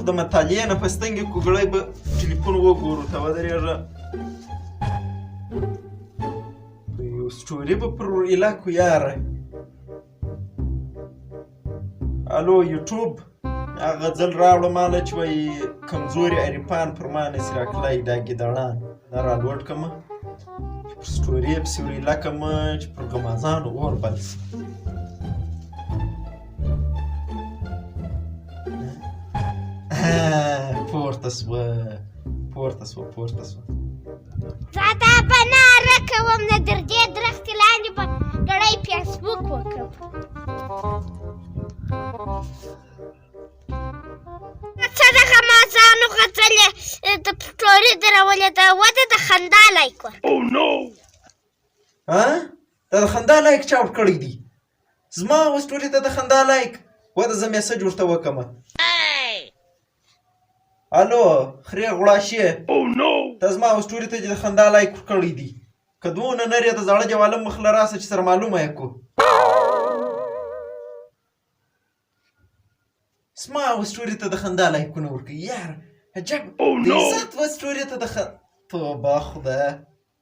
د مطالعې نه په ستنګې کوګړی به ټلیفون وګورو ته ودرېږه یو سټوري به پر ایله کو یاره الو یوټوب هغه ځل راوړه ماله چې وایي کمزوري عرفان پر ما نسي راکلی دا ګیدړان دا رالوډ کړمه چې پر سټوري یې پسې ور ایله کړمه چې پر غمازانو اور بل شي پورته شوه زه دا به ناره کوم نه در دې درختې لاندې به ګړی فیسبوک وکړم څه د غمازانو غزلې د سټوري درولې ده وده د خندا لایک ورکړه دا د خندا لایک چا ورکړی دي زما و سټوري ته د خندا لایک وده زه میسج ورته وکړمه الو خرې غوړاشې ته زما و سټوري ته چې د خندا لایک ورکړی دي که دونه نرې د زاړه جوالم مخ له راسه چې سره معلومه یې کړو زما و سټوري ته د خندا لایکونه ورکوي یاره عجب د عزت و سټوري ته د توبه خدایه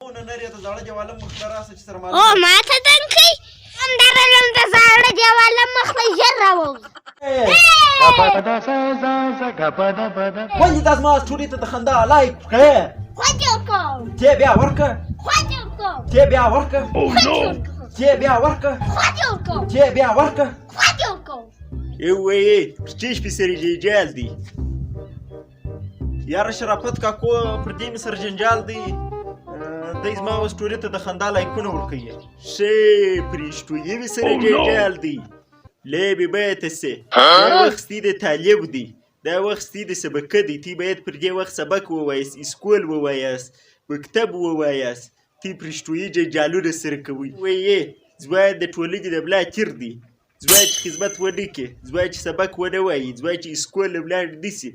دونه نرې د زاړه جوالم مخ له راسه چې سره معلومه او ما ته دنګ کوي همدارلم د زاړه جوالم مخ له ژر راووځي ولې دا زما سټوري ته د خندا لایک ورکړې خوند یې وکړ تی بیا ورکړه خوند یې وکړ تی بیا ورکړه تی بیا ورکړه خوند یې وکړ تی بیا ورکړه خوند یې وکړ اوه پرچیش پسر جنجال دی یاره شرافت کاکو پر دې مې سره جنجال دی دی زما و سټوري ته د خندا لایکونه ورکوي ښې پرېشتویي مې سره جنجال دی لعبې باید سه دا وخت ستی د طالب دی دا وخت ستی د سبقه دی تی باید پر دې وخت سبق ووایاست اسکول ووایاست مکتب ووایاست تی پرېشتویي جنجالونه سره کوئ وایې زما د ټولنې د ملا تیر دی زما چې خدمت ونه کړي زما چې سبق ونه وایي زما چې اسکول له ولاړ نه سي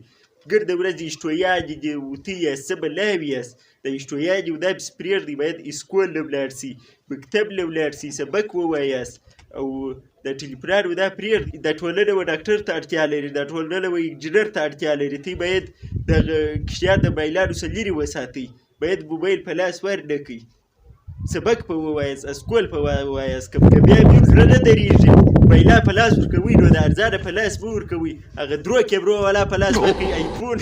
ګرده ورځ اشتویانې دي وته یاست څه بلاوي یاست د اشتویانې و دا پسې پرېږدئ باید اسکول له ولاړ سي مکتب له ولاړ سي سبق ووایاست او د ټلیفون و دا پرېږدئ دا ټولنه و ډاکټر ته اړتیا لري دا ټولنه و انجینر ته اړتیا لري تی باید دغه کشیان د موبایلانو څخه لرې وساتئ باید موبایل په لاس ورنه کړئ سبق په ووایاست اسکول په ووایاست که بیا مې زړه نه درېږي موبایلا په لاس ورکوئ نو د ارزانه په لاس مه ورکوئ هغه درو کیمرو والا په لاس ورکوئ ایفون